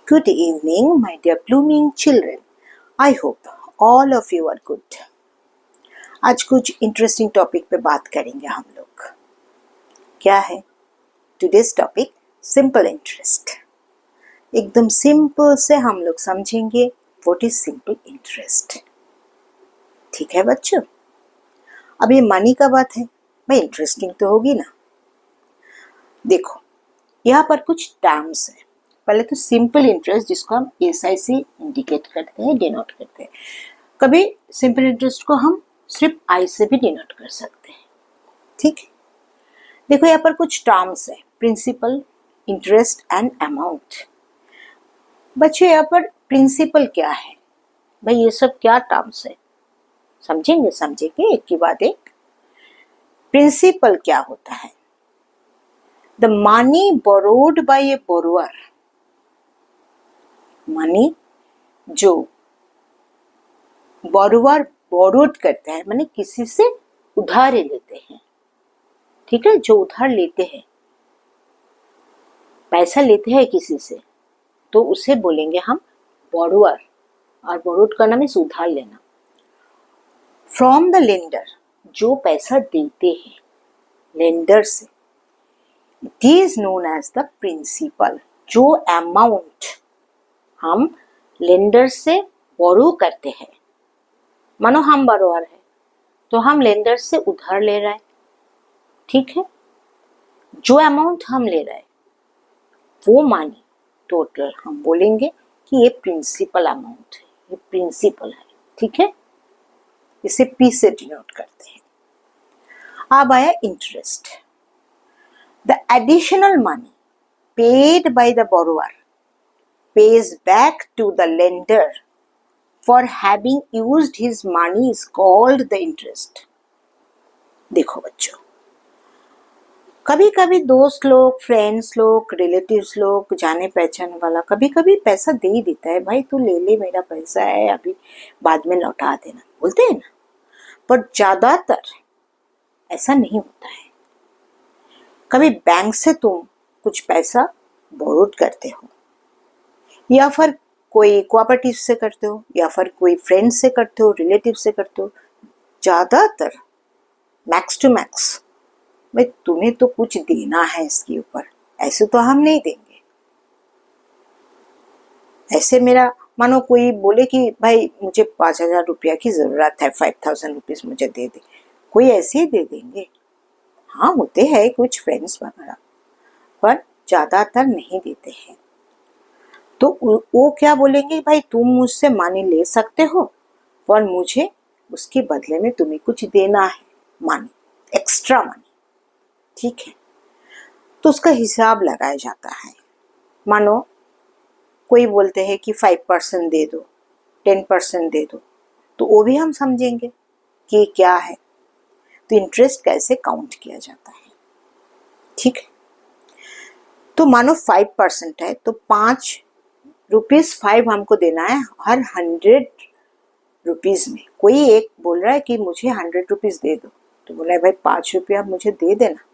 Good evening, my dear blooming children. I hope all of you are good. आज कुछ interesting topic पे बात करेंगे हम लोग. क्या है टुडेज टॉपिक? Simple interest. एकदम सिंपल से हम लोग समझेंगे व्हाट इज सिंपल इंटरेस्ट. ठीक है बच्चों? अब ये मनी का बात है भाई, इंटरेस्टिंग तो होगी ना. देखो यहाँ पर कुछ टर्म्स है. पहले तो सिंपल इंटरेस्ट, जिसको हम एसआई से इंडिकेट करते हैं, डिनोट करते हैं. कभी सिंपल इंटरेस्ट को हम सिर्फ आई से भी डिनोट कर सकते हैं. ठीक है, देखो यहाँ पर कुछ टर्म्स है, प्रिंसिपल, इंटरेस्ट एंड अमाउंट. बच्चों यहाँ पर प्रिंसिपल क्या है भाई, ये सब क्या टर्म्स है समझेंगे एक के बाद एक. प्रिंसिपल क्या होता है? The money borrowed by A borrower. Money जो बोरोअर बोरोड करते हैं, माने किसी से उधार लेते हैं. ठीक है, जो उधार लेते हैं, पैसा लेते हैं किसी से, तो उसे बोलेंगे हम बोरोअर. और बोरोड करना मीन्स उधार लेना. फ्रॉम द लेंडर, जो पैसा देते हैं लेंडर से, it is known as the principal. जो अमाउंट हम लेंडर से बोरो करते हैं, मानो हम बोरोअर है तो हम लेंडर से उधार ले रहे हैं. ठीक है, जो अमाउंट हम ले रहे हैं वो मनी टोटल हम बोलेंगे कि ये प्रिंसिपल अमाउंट है, ये प्रिंसिपल है. ठीक है, इसे पी से डिनोट करते हैं. अब आया interest. The additional money paid by the borrower pays back to the lender for having used his money is called the interest. देखो बच्चों, कभी कभी दोस्त लोग, फ्रेंड्स लोग, रिलेटिव्स लोग, जाने पहचान वाला कभी कभी पैसा दे ही देता है, भाई तू ले ले, मेरा पैसा है, अभी बाद में लौटा देना, बोलते हैं ना. पर ज्यादातर ऐसा नहीं होता है. कभी बैंक से तुम कुछ पैसा बोरोड करते हो, या फिर कोई कोऑपरेटिव से करते हो, या फिर कोई फ्रेंड से करते हो, रिलेटिव से करते हो. ज्यादातर मैक्स टू मैक्स भाई तुम्हें तो कुछ देना है इसके ऊपर, ऐसे तो हम नहीं देंगे. ऐसे मेरा मानो कोई बोले कि भाई मुझे 5,000 रुपया की जरूरत है, 5,000 रुपीज मुझे दे दे, कोई ऐसे ही दे देंगे? हाँ होते हैं कुछ फ्रेंड्स वगैरह, पर ज्यादातर नहीं देते हैं. तो वो क्या बोलेंगे, भाई तुम मुझसे मनी ले सकते हो पर मुझे उसके बदले में तुम्हें कुछ देना है, मनी, एक्स्ट्रा मनी. ठीक है, तो उसका हिसाब लगाया जाता है. मानो कोई बोलते हैं कि 5% दे दो, 10% दे दो, तो वो भी हम समझेंगे कि क्या है. तो इंटरेस्ट कैसे काउंट किया जाता है. ठीक है, तो मानो 5% है तो 5 रुपीज 5 हमको देना है हर 100 रुपीज में. कोई एक बोल रहा है कि मुझे 100 रुपीज दे दो, तो बोला है भाई 5 रुपया मुझे दे देना,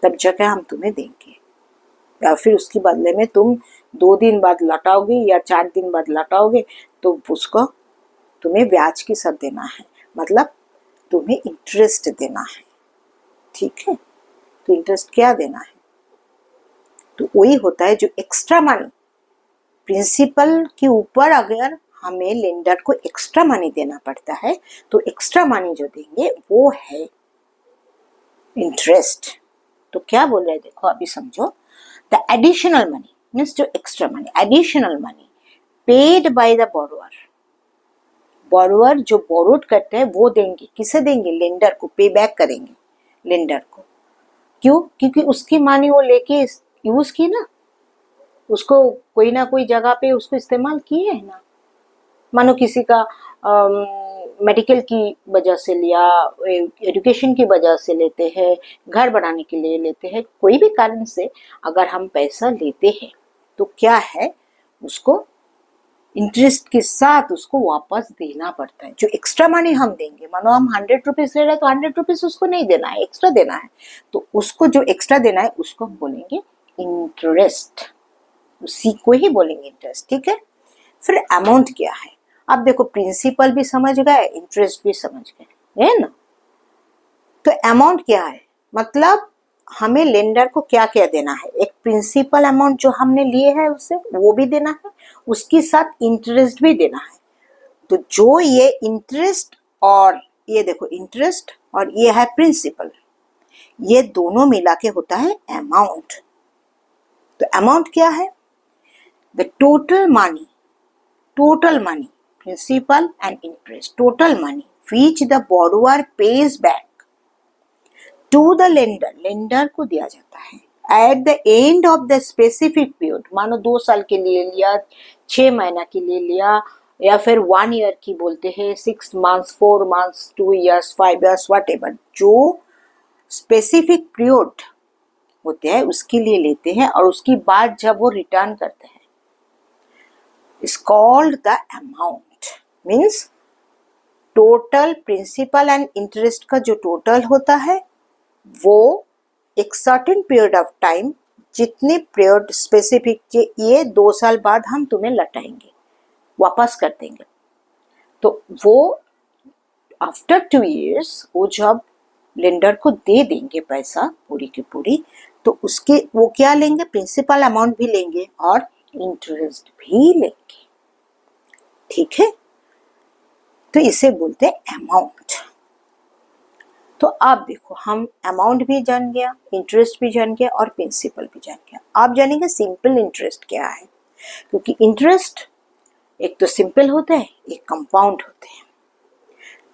तब जाकर हम तुम्हें देंगे. या फिर उसके बदले में तुम 2 दिन बाद लौटाओगे या 4 दिन बाद लौटाओगे, तो उसको तुम्हें ब्याज के साथ देना है, मतलब तुम्हें इंटरेस्ट देना है. ठीक है, तो इंटरेस्ट क्या देना है? तो वही होता है जो एक्स्ट्रा मनी प्रिंसिपल के ऊपर, अगर हमें लेंडर को एक्स्ट्रा मनी देना पड़ता है तो एक्स्ट्रा मनी जो देंगे वो है इंटरेस्ट. तो क्या बोल रहे हैं देखो, अभी समझो. द एडिशनल मनी मीन्स जो extra money, additional money paid by the borrower. Borrower जो बोरोड करते हैं वो देंगे, किसे देंगे? लेंडर को. पे बैक करेंगे लेंडर को. क्यों? क्योंकि उसकी मनी वो लेके यूज की ना, उसको कोई ना कोई जगह पे उसको इस्तेमाल किए है ना. मानो किसी का मेडिकल की वजह से लिया, एजुकेशन की वजह से लेते हैं, घर बनाने के लिए लेते हैं, कोई भी कारण से अगर हम पैसा लेते हैं तो क्या है, उसको इंटरेस्ट के साथ उसको वापस देना पड़ता है. जो एक्स्ट्रा मनी हम देंगे, मानो हम 100 रुपीज ले रहे हैं तो 100 रुपीज उसको नहीं देना है, एक्स्ट्रा देना है, तो उसको जो एक्स्ट्रा देना है उसको हम बोलेंगे इंटरेस्ट. उसी को ही बोलेंगे इंटरेस्ट, ठीक है। फिर अमाउंट क्या है, अब देखो प्रिंसिपल भी समझ गए, इंटरेस्ट भी समझ गए, है ना। तो अमाउंट क्या है, मतलब हमें लेंडर को क्या क्या देना है, एक प्रिंसिपल अमाउंट जो हमने लिए है उससे वो भी देना है, उसके साथ इंटरेस्ट भी देना है। तो जो ये इंटरेस्ट और ये देखो इंटरेस्ट और ये है प्रिंसिपल, ये दोनों मिला के होता है अमाउंट। तो अमाउंट क्या है, the total money principal and interest, total money which the borrower pays back to the lender को दिया जाता है at the end of the specific period. मानो 2 साल के लिए लिया, 6 महीना के लिए लिया, या फिर 1 ईयर की बोलते हैं, 6 months, 4 months, 2 years, 5 years, whatever, जो स्पेसिफिक पीरियड होते हैं उसके लिए लेते हैं, और उसके बाद जब वो रिटर्न करते हैं, is called the amount. Means total principal and interest का जो टोटल होता है वो एक सर्टेन पीरियड ऑफ टाइम, जितने पीरियड स्पेसिफिक, ये 2 साल बाद हम तुम्हें लौटाएंगे, वापस कर देंगे। तो वो आफ्टर 2 years वो जब लेंडर को दे देंगे पैसा पूरी की पूरी, तो उसके वो क्या लेंगे, प्रिंसिपल अमाउंट भी लेंगे और इंटरेस्ट भी लेंगे, ठीक है। तो इसे बोलते हैं अमाउंट। तो आप देखो हम अमाउंट भी जान गया, इंटरेस्ट भी जान गया और प्रिंसिपल भी जान गया। आप जानेंगे सिंपल इंटरेस्ट क्या है, क्योंकि इंटरेस्ट एक तो सिंपल होता है, एक कंपाउंड होते हैं।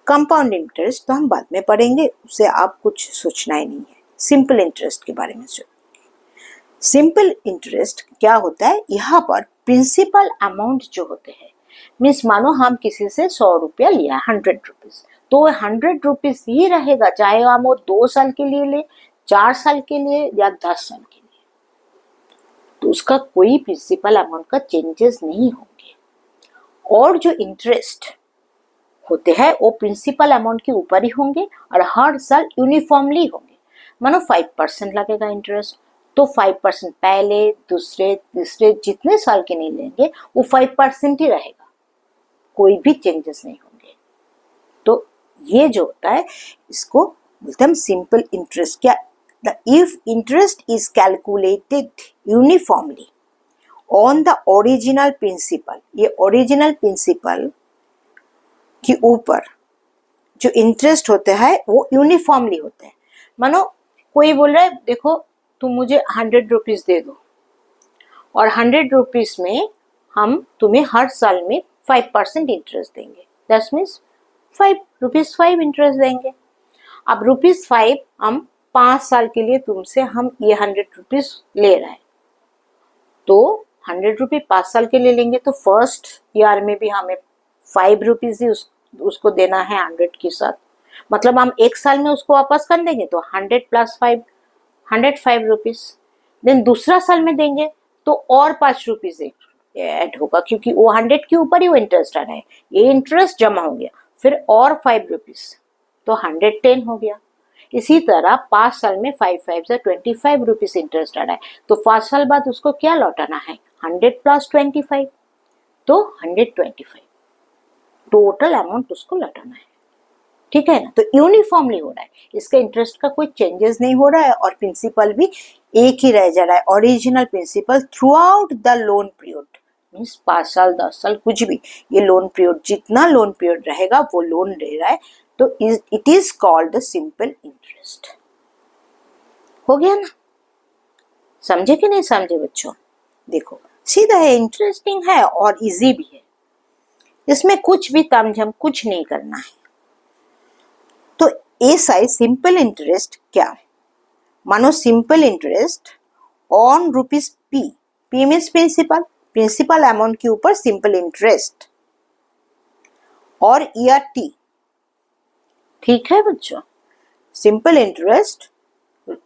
कंपाउंड इंटरेस्ट तो हम बाद में पढ़ेंगे, उससे आप कुछ सोचना ही नहीं है, सिंपल इंटरेस्ट के बारे में सोचेंगे। सिंपल इंटरेस्ट क्या होता है, यहाँ पर प्रिंसिपल अमाउंट जो होते हैं, मीन्स मानो हम किसी से 100 रुपया लिया, 100 रुपीज, तो 100 रुपीज ही रहेगा, चाहे हम वो 2 साल के लिए ले, 4 साल के लिए या 10 साल के लिए, तो उसका कोई प्रिंसिपल अमाउंट का चेंजेस नहीं होंगे। और जो इंटरेस्ट होते हैं वो प्रिंसिपल अमाउंट के ऊपर ही होंगे और हर साल यूनिफॉर्मली होंगे। मानो 5% लगेगा इंटरेस्ट, तो 5% पहले, दूसरे, तीसरे जितने साल के नहीं लेंगे वो 5% ही रहेगा, कोई भी चेंजेस नहीं होंगे। तो ये जो होता है इसको बोलते हम सिंपल इंटरेस्ट। क्या, if interest is calculated uniformly on the original principal, ये ओरिजिनल प्रिंसिपल के ऊपर जो इंटरेस्ट होता है वो यूनिफॉर्मली होता है। मानो कोई बोल रहा है देखो तुम मुझे 100 रुपीज दे दो और 100 रुपीज में हम तुम्हें हर साल में 5% इंटरेस्ट देंगे, दैट मीन्स 5 रुपीज 5 इंटरेस्ट देंगे। अब ₹5 हम 5 साल के लिए तुमसे हम ये 100 रुपीज ले रहे हैं, तो 100 रुपीज 5 साल के लिए लेंगे, तो फर्स्ट ईयर में भी हमें 5 रुपीज ही उसको देना है 100 के साथ, मतलब हम 1 साल में उसको वापस कर देंगे, तो 100 + 5 105 रुपीज। देन दूसरा साल में देंगे तो और 5 रुपीज ऐड होगा, क्योंकि वो 100 के ऊपर ही वो इंटरेस्ट आ रहा है, ये इंटरेस्ट जमा हो गया, फिर और 5 रुपीज, तो 110 हो गया। इसी तरह 5 साल में 5 5 से 25 रुपीज इंटरेस्ट आ रहा है, तो 5 साल बाद उसको क्या लौटाना है, 100 + 25, तो 125 टोटल अमाउंट उसको लौटाना है, ठीक है ना। तो यूनिफॉर्मली हो रहा है, इसका इंटरेस्ट का कोई चेंजेस नहीं हो रहा है और प्रिंसिपल भी एक ही रह जा रहा है, original principal throughout the loan period. Means 5 साल 10 साल कुछ भी, ये लोन पीरियड जितना लोन पीरियड रहेगा वो लोन ले रहा है, तो it is called the simple interest. हो गया ना, समझे कि नहीं समझे बच्चों? देखो सीधा है, इंटरेस्टिंग है और इजी भी है, इसमें कुछ भी तामझाम कुछ नहीं करना है। तो ऐसा है सिंपल इंटरेस्ट क्या है, मानो simple interest on rupees P, P means principal, principal amount के ऊपर सिंपल इंटरेस्ट, और ईयर टी, ठीक है बच्चों। Simple interest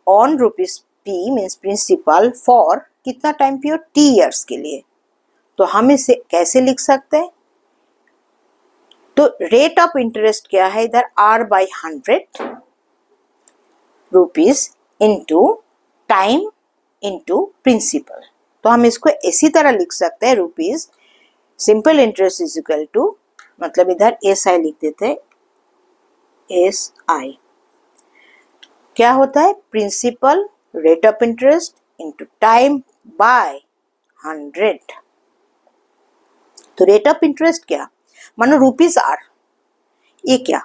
on rupees P means principal for कितना टाइम पीरियड, टी ईयर्स के लिए। तो हम इसे कैसे लिख सकते हैं, तो रेट ऑफ इंटरेस्ट क्या है इधर, R/100 rupees into time into principal, तो हम इसको इसी तरह लिख सकते हैं, rupees simple interest is equal to, मतलब इधर एस आई लिख देते हैं, एस आई क्या होता है, principal rate of interest into time by 100। तो रेट ऑफ इंटरेस्ट क्या, मानो रुपीज आर, ये क्या,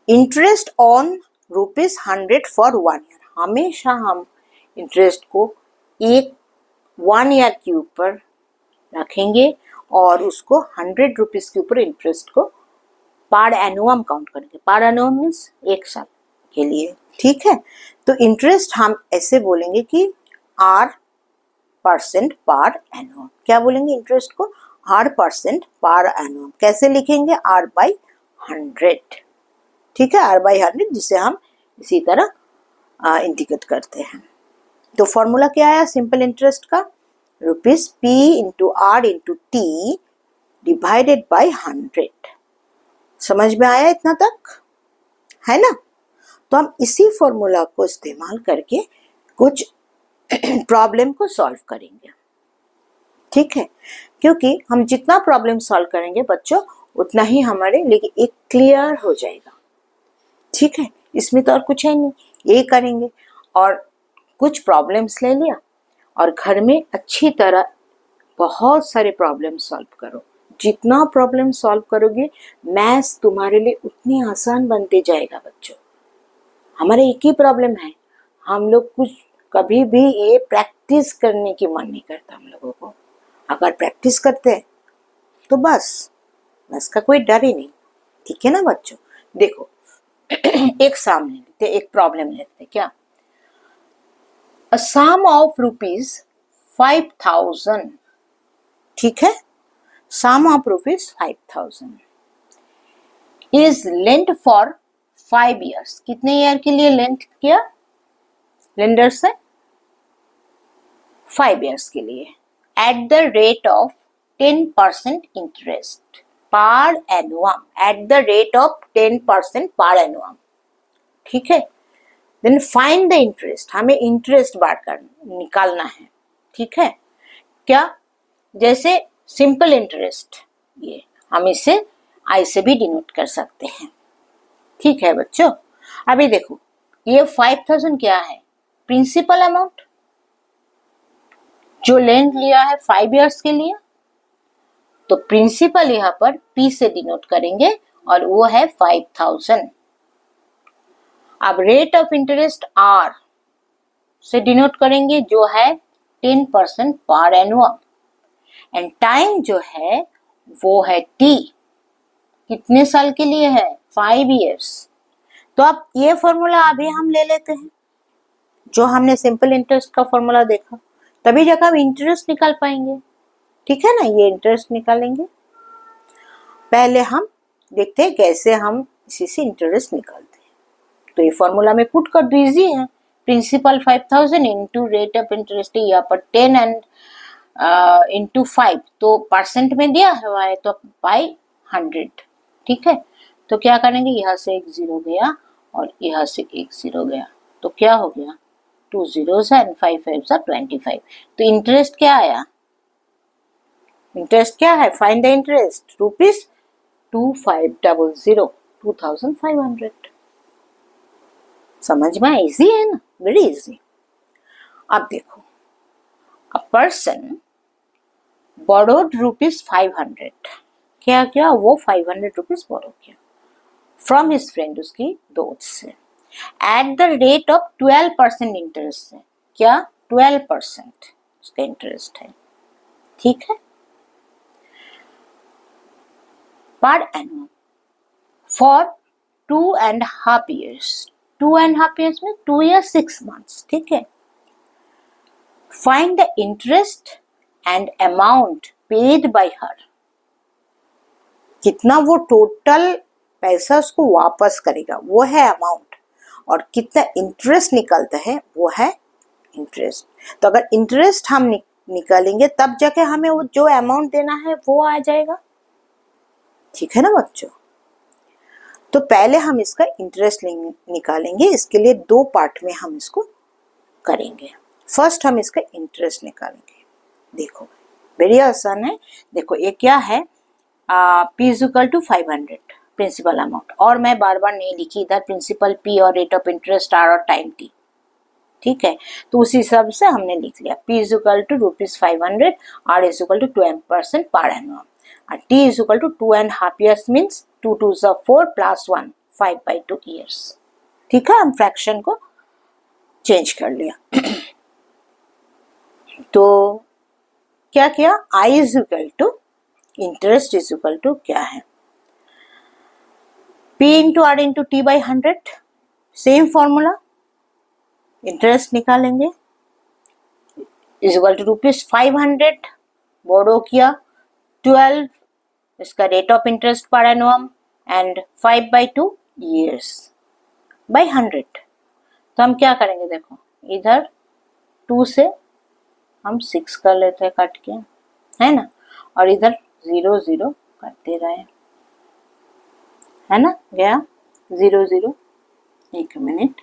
इंटरेस्ट ऑन ₹100 फॉर 1 ईयर। हमेशा हम इंटरेस्ट को एक 1 ईयर के ऊपर रखेंगे और उसको ₹100 के ऊपर इंटरेस्ट को पर एनुअम काउंट करेंगे। पर एनुअम मीन्स एक साल के लिए, ठीक है। तो इंटरेस्ट हम ऐसे बोलेंगे कि R% पर एनुअम। क्या बोलेंगे इंटरेस्ट को, R% पर एनुअम। कैसे लिखेंगे, R/100, ठीक है, R/100, जिसे हम इसी तरह इंडिकेट करते हैं। तो फॉर्मूला क्या आया सिंपल इंटरेस्ट का, rupees P into R into T divided by 100। समझ में आया इतना तक, है ना। तो हम इसी फॉर्मूला को इस्तेमाल करके कुछ प्रॉब्लम को सॉल्व करेंगे, ठीक है। क्योंकि हम जितना प्रॉब्लम सॉल्व करेंगे बच्चों, उतना ही हमारे लिए एक क्लियर हो जाएगा, ठीक है। इसमें तो और कुछ है नहीं, ये करेंगे और कुछ प्रॉब्लम्स ले लिया और घर में अच्छी तरह बहुत सारे प्रॉब्लम सॉल्व करो। जितना प्रॉब्लम सॉल्व करोगे, मैथ्स तुम्हारे लिए उतनी आसान बनते जाएगा बच्चों। हमारे एक ही प्रॉब्लम है, हम लोग कुछ कभी भी ये प्रैक्टिस करने की मन नहीं करता हम लोगों को। अगर प्रैक्टिस करते हैं तो बस का कोई डर ही नहीं, ठीक है ना बच्चों। देखो एक सामने लेते, एक प्रॉब्लम लेते, क्या, अ सम ऑफ ₹5000, ठीक है, sum of ₹5000 is lent for 5 years। कितने ईयर के लिए लेंट किया लेंडर से, 5 years के लिए, at the rate of 10% interest पर एनुअम, एट द रेट ऑफ 10% पर एनुअम, ठीक है। देन फाइंड द इंटरेस्ट, हमें इंटरेस्ट बात कर निकालना है, ठीक है। क्या, जैसे सिंपल इंटरेस्ट, ये हम इसे आई से भी डिनोट कर सकते हैं, ठीक है बच्चों। अभी देखो ये 5000 क्या है, प्रिंसिपल अमाउंट जो लेंड लिया है 5 years के लिए, तो प्रिंसिपल यहाँ पर P से डिनोट करेंगे और वो है 5000। अब रेट ऑफ इंटरेस्ट R से डिनोट करेंगे जो है 10% पर एनुअम, एंड टाइम जो है वो है T, कितने साल के लिए है, 5 years। तो अब ये फॉर्मूला अभी हम ले लेते हैं, जो हमने सिंपल इंटरेस्ट का फॉर्मूला देखा, तभी जाकर हम इंटरेस्ट निकाल पाएंगे, ठीक है ना। ये इंटरेस्ट निकालेंगे, पहले हम देखते हैं कैसे हम इसी से इंटरेस्ट निकालते हैं। तो ये फॉर्मूला में पुट कर दो, इजी है। Principal 5000 into rate of interest, यहाँ पर 10 एंड इंटू 5, तो परसेंट में दिया हुआ है तो बाई 100, ठीक है। तो क्या करेंगे, यहाँ से एक 0 गया और यहाँ से एक 0 गया, तो क्या हो गया, 2 zeros एंड 5 5s are 25। तो इंटरेस्ट क्या आया, इंटरेस्ट क्या है, फाइंड द इंटरेस्ट, ₹2500, 2500। समझ में, इजी है ना, वेरी इजी। अब देखो, अ पर्सन borrowed ₹500, क्या क्या, वो 500 रुपीज बोरो किया फ्रॉम हिज फ्रेंड, उसकी दोस्त से, at the rate of 12% interest से, क्या 12% उसका इंटरेस्ट है, ठीक है, पर एनुअम फॉर 2.5 years। 2.5 years में 2 years 6 months, ठीक है। Find the interest and amount paid by हर, कितना वो टोटल पैसा उसको वापस करेगा वो है अमाउंट, और कितना इंटरेस्ट निकलता है वो है इंटरेस्ट। तो अगर इंटरेस्ट हम निकालेंगे तब जाके हमें वो जो अमाउंट देना है वो आ जाएगा, ठीक है ना बच्चों। तो पहले हम इसका इंटरेस्ट निकालेंगे, इसके लिए 2 पार्ट में हम इसको करेंगे। फर्स्ट हम इसका इंटरेस्ट निकालेंगे, देखो वेरी आसान है। देखो ये क्या है, P is equal to 500 principal amount, और मैं बार बार नहीं लिखी इधर प्रिंसिपल P और रेट ऑफ इंटरेस्ट R और टाइम T, ठीक है। तो उसी हिसाब से हमने लिख लिया P is equal to ₹500, R is equal to 12% per annum, और T is equal to 2.5 years means 2 2s are 4 plus 1 5/2 years। ठीक है, हम फ्रैक्शन को चेंज कर लिया। तो क्या किया, I is equal to interest is equal to क्या है, P into R into T by 100, same formula, interest निकालेंगे इज इक्वल टू ₹500, बोरो किया 12, इसका रेट ऑफ इंटरेस्ट पर एनुअम एंड 5/2 years बाई 100। तो हम क्या करेंगे, देखो इधर 2 से हम 6 कर लेते हैं कट के, है ना, और इधर 0 0 करते रहे, है ना, गया 0 0, एक मिनट,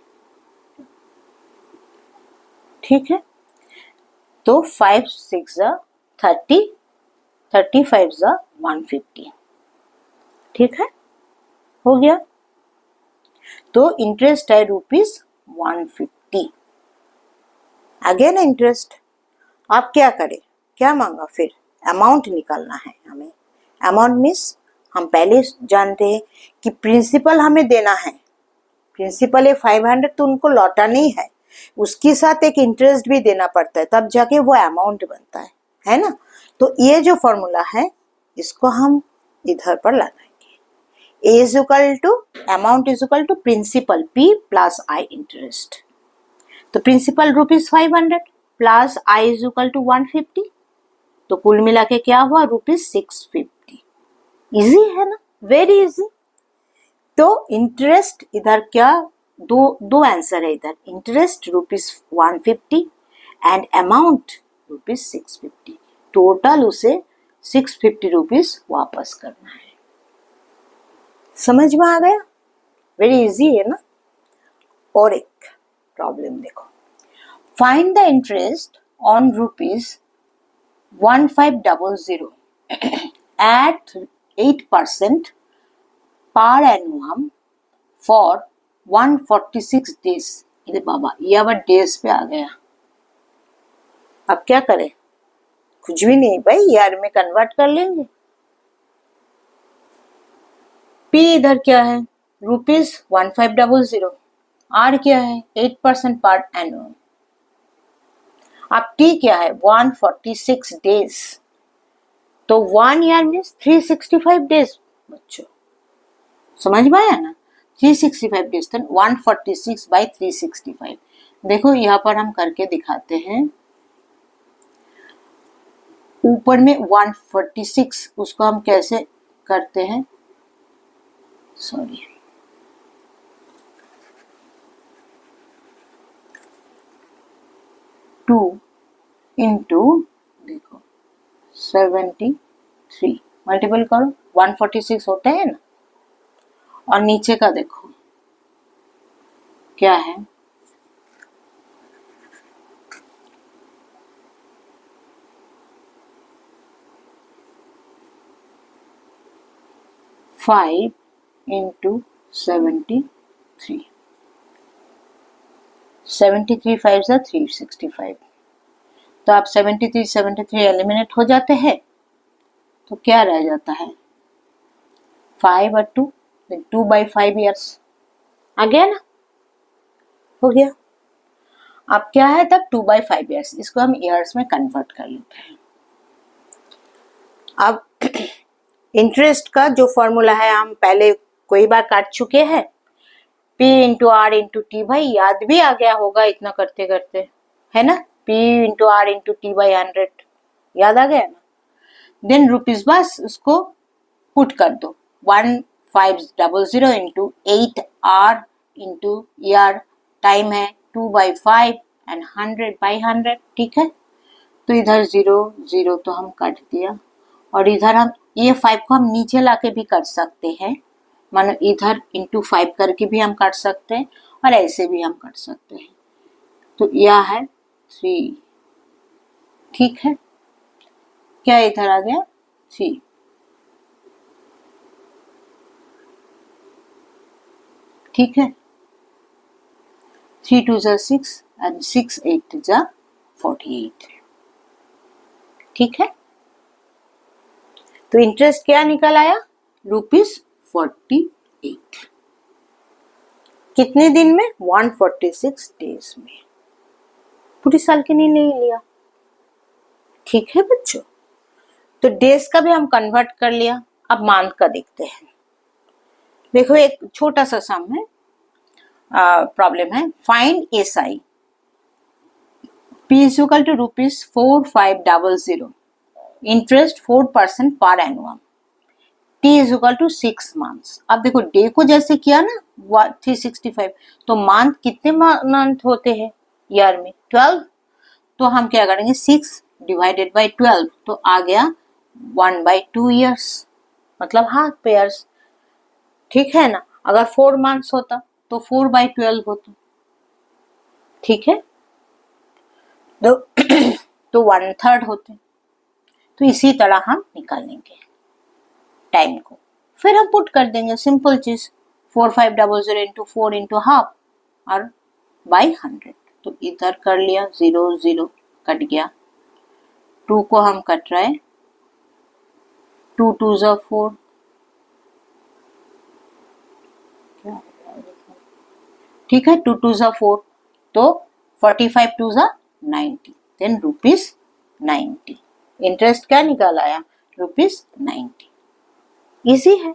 ठीक है। तो 5 6 30, 35 150, ठीक है, हो गया। तो इंटरेस्ट है ₹150, अगेन इंटरेस्ट। आप क्या करें, क्या मांगा, फिर अमाउंट निकालना है हमें। अमाउंट मीन्स हम पहले जानते हैं कि प्रिंसिपल हमें देना है, प्रिंसिपल है 500 तो उनको लौटाना ही है, उसके साथ एक इंटरेस्ट भी देना पड़ता है, तब जाके वो अमाउंट बनता है ना। तो ये जो फॉर्मूला है इसको हम इधर पर लगाएंगे, A is equal to amount is equal to principal P plus I interest. तो principal ₹500 plus I is equal to 150, तो कुल मिला के क्या हुआ, ₹650। इजी है ना, वेरी इजी। तो इंटरेस्ट इधर क्या, दो आंसर है इधर, इंटरेस्ट ₹150 एंड अमाउंट ₹650, टोटल उसे ₹650 वापस करना है। समझ में आ गया, वेरी इजी है ना। और एक प्रॉब्लम देखो, find the interest on ₹1500 at 8% पर एनुअम फॉर 146 डेज। अरे बाबा, ये अब डेज पे आ गया, अब क्या करें, कुछ भी नहीं भाई, ईयर में कन्वर्ट कर लेंगे। P इधर क्या है, ₹1500, R क्या है 8% पर एनुअम, अब T क्या है 146 डेज, तो 1 ईयर मीन्स 365 डेज। बच्चों समझ में आया ना, 365 डेज, तो 146 बाई 365। देखो यहाँ पर हम करके दिखाते हैं, ऊपर में 146, उसको हम कैसे करते हैं, सॉरी, टू इंटू देखो 73 मल्टीपल करो, 146 होते हैं ना, और नीचे का देखो क्या है, फाइव इंटू 73, 73 5 365। तो आप 73 एलिमिनेट हो जाते हैं, तो क्या रह जाता है, 5 और 2, 2/5 ईयर्स आ गया ना, हो गया। अब क्या है तब 2/5 ईयर्स, इसको हम ईयर्स में कन्वर्ट कर लेते हैं। अब इंटरेस्ट का जो फॉर्मूला है हम पहले कोई बार काट चुके हैं, P into R into T, भाई याद भी आ गया होगा इतना करते करते, है ना, P into R into T by 100 याद आ गया ना। देन रुपीज, बस उसको पुट कर दो, 1500 into 8R into year, time है 2/5 एंड 100/100, ठीक है। तो इधर 0 0 तो हम काट दिया, और इधर हम ये 5 को हम नीचे लाके भी कर सकते हैं, मानो इधर इंटू 5 करके भी हम काट सकते हैं, और ऐसे भी हम काट सकते हैं। तो यह है 3, ठीक है। क्या इधर आ गया 3, ठीक है, 3 2 जा 6 and 6 8 जा 48, ठीक है। तो इंटरेस्ट क्या निकल आया ₹48, कितने दिन में 146 डेज में, पूरे साल के लिए ले लिया, ठीक है बच्चों। तो डेज का भी हम कन्वर्ट कर लिया, अब मंथ का देखते हैं। देखो एक छोटा सा सम है, प्रॉब्लम है, find SI P is equal to ₹4500, interest 4% पर एनुअम, T is equal to 6 months। अब देखो डे को जैसे किया ना 365, तो मंथ कितने मंथ होते हैं ईयर में 12, तो हम क्या करेंगे 6 डिवाइडेड बाई 12, तो आ गया 1/2 ईयर्स, मतलब हाफ ईयर्स, ठीक है ना। अगर 4 मंथ्स होता तो 4/12 होता, ठीक है, तो 1/3 होते। तो इसी तरह हम निकालेंगे टाइम को, फिर हम पुट कर देंगे, सिंपल चीज, 4500 इंटू 4 इंटू हाफ और बाई 100, तो इधर कर लिया, 0 0 कट गया, 2 को हम कट रहे, 2 2 जा 4, ठीक है, 2 2 जा 4, तो 45 2 जा 90, देन ₹90, इंटरेस्ट क्या निकाल आया ₹90। इजी है,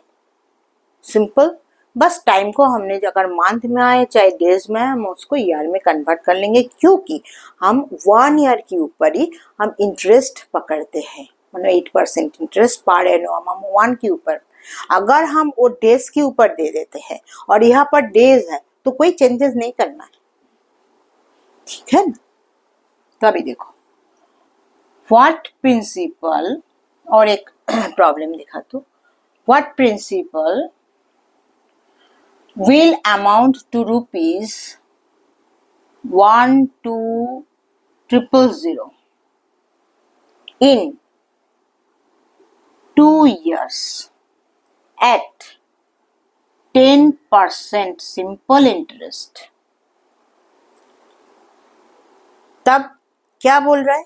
सिंपल, बस टाइम को हमने अगर मंथ में आए चाहे डेज में आए, हम उसको ईयर में कन्वर्ट कर लेंगे, क्योंकि हम 1 ईयर के ऊपर ही हम इंटरेस्ट पकड़ते हैं, मतलब 8% इंटरेस्ट पर एनुअम हम 1 के ऊपर, अगर हम वो डेज के ऊपर दे देते हैं और यहाँ पर डेज है तो कोई चेंजेस नहीं करना है, ठीक है ना। तो अभी देखो व्हाट प्रिंसिपल, और एक प्रॉब्लम दिखा, तो what principal will amount to ₹1,2,000 in 2 years at 10% simple interest। तब क्या बोल रहा है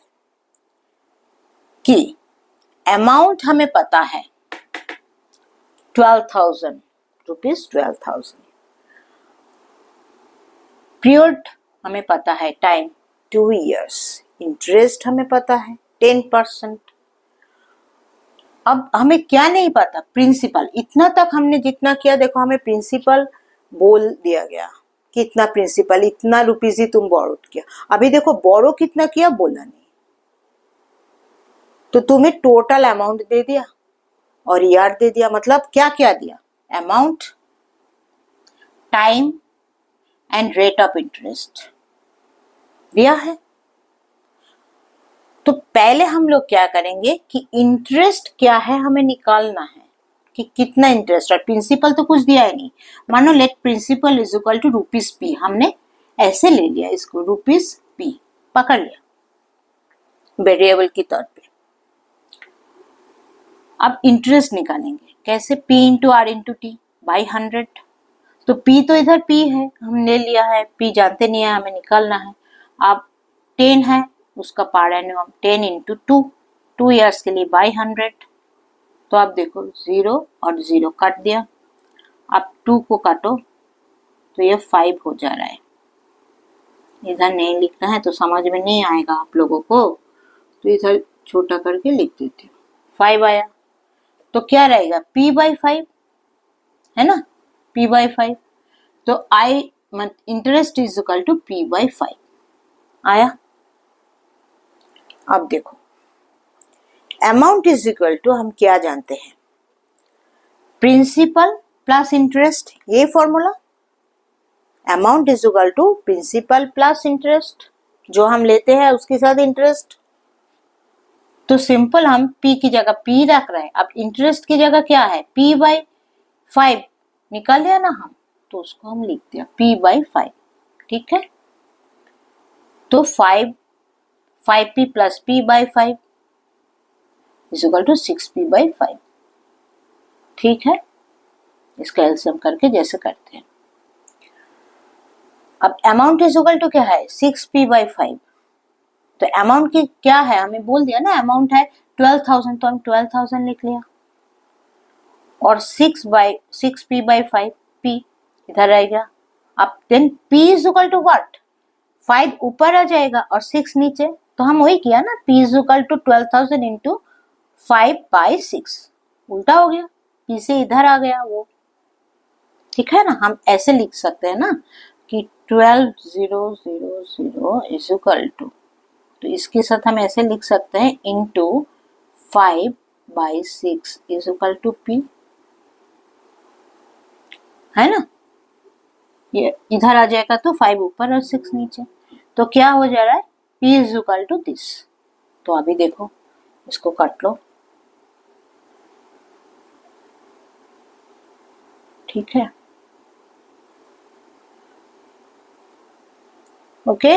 कि अमाउंट हमें पता है 12,000 रुपीज, 12,000, पीरियड हमें पता है टाइम 2 years, इंटरेस्ट हमें पता है 10%। अब हमें क्या नहीं पता, प्रिंसिपल, इतना तक हमने जितना किया, देखो हमें प्रिंसिपल बोल दिया गया, कितना प्रिंसिपल, इतना रुपीज ही तुम बोरो किया, अभी देखो बोरो कितना किया बोला नहीं, तो तुम्हें टोटल अमाउंट दे दिया और ईयर दे दिया, मतलब क्या क्या दिया, amount, time and rate of interest दिया है। तो पहले हम लोग क्या करेंगे कि इंटरेस्ट क्या है हमें निकालना है, कि कितना इंटरेस्ट, और प्रिंसिपल तो कुछ दिया ही नहीं, मानो let principal is equal to ₹P, हमने ऐसे ले लिया इसको, ₹P पकड़ लिया वेरिएबल के तौर पे। अब इंटरेस्ट निकालेंगे कैसे, P into R into T by 100, तो P तो इधर P है, हम ले लिया है, P जानते नहीं है, हमें निकालना है। अब 10 है, उसका पार एनुअम 10 इंटू 2 ईयर्स के लिए बाई 100, तो आप देखो 0 और 0 काट दिया, अब 2 को काटो तो ये 5 हो जा रहा है, इधर नहीं लिखना है तो समझ में नहीं आएगा आप लोगों को, तो इधर छोटा करके लिख देती हूँ, 5 आया, तो क्या रहेगा P/5 है ना, P/5, तो interest is equal to P/5 आया। अब देखो अमाउंट इज इक्वल टू, हम क्या जानते हैं, प्रिंसिपल प्लस इंटरेस्ट, ये formula, amount is equal to principal plus interest, जो हम लेते हैं उसके साथ इंटरेस्ट, तो सिंपल हम P की जगह P रख रहे हैं, अब इंटरेस्ट की जगह क्या है P/5 निकाल दिया ना हम, तो उसको हम लिख दिया P/5, ठीक है, तो 5P plus P/5 is equal to 6p/5। ठीक है, इसका एलसीएम करके जैसे करते हैं। अब अमाउंट इज इक्वल टू क्या है, 6p/5। तो अमाउंट की क्या है, हमें बोल दिया ना, अमाउंट है 12,000, तो हम 12,000 लिख लिया। और 6p/5, p इधर रहेगा। अब then p is equal to what, 5 ऊपर आ जाएगा और 6 नीचे, तो हम वही किया ना, p is equal to 12,000 into 5/6। उल्टा हो गया, p से इधर आ गया वो। ठीक है ना, हम ऐसे लिख सकते हैं ना कि 12,000 इज इक्वल टू, तो इसके साथ हम ऐसे लिख सकते हैं into 5/6 is equal to p, है ना। ये इधर आ जाएगा तो 5 ऊपर और 6 नीचे, तो क्या हो जा रहा है, p is equal to this. तो अभी देखो, इसको काट लो। ठीक है, ओके।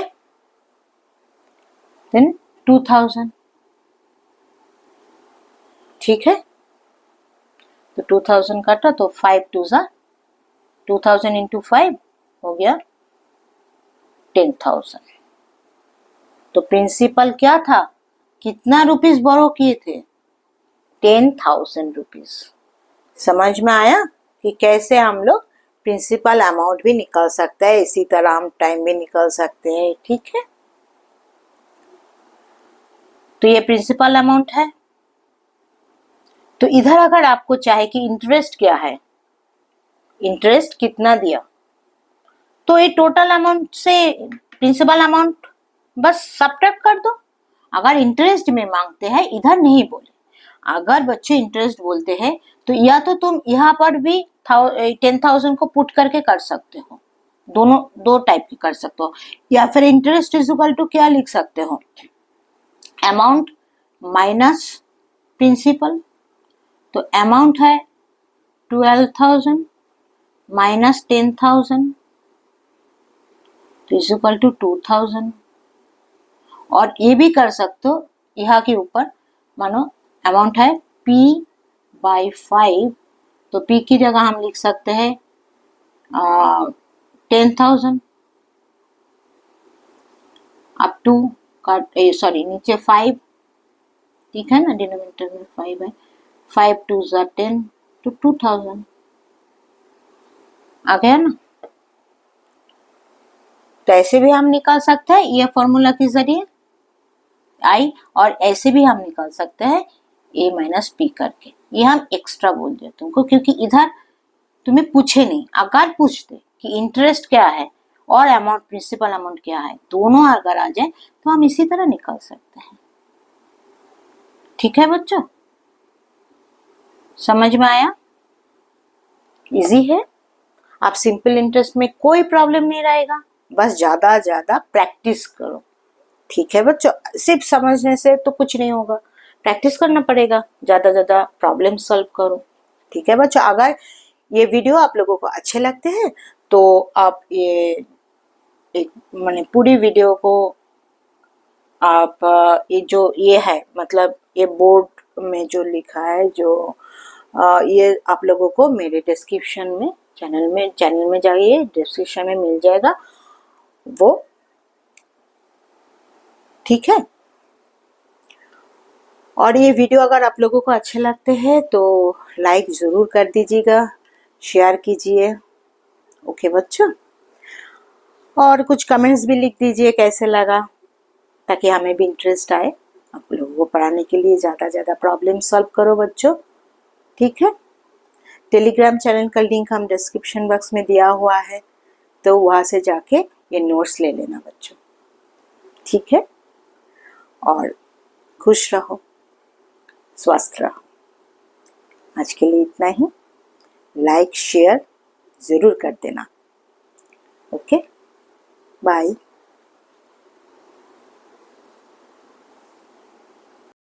देन 2000, ठीक है, तो 2000 काटा तो 5 2 जा 2000 इंटू 5 हो गया 10,000। तो प्रिंसिपल क्या था, कितना रुपीस बोरो किए थे, 10,000 रुपीस। समझ में आया कि कैसे हम लोग प्रिंसिपल अमाउंट भी निकाल सकते हैं, इसी तरह हम टाइम भी निकाल सकते हैं। ठीक है, तो ये प्रिंसिपल अमाउंट है। तो इधर अगर आपको चाहे कि इंटरेस्ट क्या है, इंटरेस्ट कितना दिया, तो ये टोटल अमाउंट से प्रिंसिपल अमाउंट बस सब्ट्रैक्ट कर दो। अगर इंटरेस्ट में मांगते हैं, इधर नहीं बोले, अगर बच्चे इंटरेस्ट बोलते हैं तो या तो तुम यहाँ पर भी 10,000 को पुट करके कर सकते हो, दोनों दो टाइप की कर सकते हो, या फिर इंटरेस्ट इज इक्वल टू क्या लिख सकते हो, अमाउंट माइनस प्रिंसिपल। तो अमाउंट है 12,000 माइनस 10,000 इज इक्वल टू 2,000। और ये भी कर सकते हो, यहाँ के ऊपर मानो अमाउंट है p/5, तो p की जगह हम लिख सकते हैं 10,000 अप टू सॉरी नीचे 5, ठीक है ना, डिनोमिनेटर में 5 है, 5 2 जा 10 तो 2,000 आ गया ना। तो ऐसे भी हम निकाल सकते हैं ये फॉर्मूला के जरिए आई, और ऐसे भी हम निकाल सकते हैं a माइनस पी करके। ये हम एक्स्ट्रा बोल दिया तुमको, क्योंकि इधर तुम्हें पूछे नहीं। अगर पूछते कि इंटरेस्ट क्या है और अमाउंट प्रिंसिपल अमाउंट क्या है, दोनों अगर आ जाए तो हम इसी तरह निकाल सकते हैं। ठीक है बच्चों, समझ में आया, इजी है। आप सिंपल इंटरेस्ट में कोई प्रॉब्लम नहीं रहेगा, बस ज्यादा ज्यादा प्रैक्टिस करो। ठीक है बच्चों, सिर्फ समझने से तो कुछ नहीं होगा, प्रैक्टिस करना पड़ेगा, ज्यादा ज्यादा प्रॉब्लम सॉल्व करो। ठीक है बच्चों, अगर ये वीडियो आप लोगों को अच्छे लगते हैं तो आप ये एक माने पूरी वीडियो को आप ये जो ये है मतलब ये बोर्ड में जो लिखा है जो ये आप लोगों को मेरे डिस्क्रिप्शन में चैनल में जाइए, डिस्क्रिप्शन में मिल जाएगा वो। ठीक है, और ये वीडियो अगर आप लोगों को अच्छे लगते हैं तो लाइक ज़रूर कर दीजिएगा, शेयर कीजिए। ओके बच्चों, और कुछ कमेंट्स भी लिख दीजिए कैसे लगा, ताकि हमें भी इंटरेस्ट आए आप लोगों को पढ़ाने के लिए। ज़्यादा ज़्यादा प्रॉब्लम सॉल्व करो बच्चों। ठीक है, टेलीग्राम चैनल का लिंक हम डिस्क्रिप्शन बॉक्स में दिया हुआ है, तो वहाँ से जाके ये नोट्स ले लेना बच्चों। ठीक है, और खुश रहो, स्वस्थ रहो। आज के लिए इतना ही, लाइक शेयर ज़रूर कर देना। Okay, bye.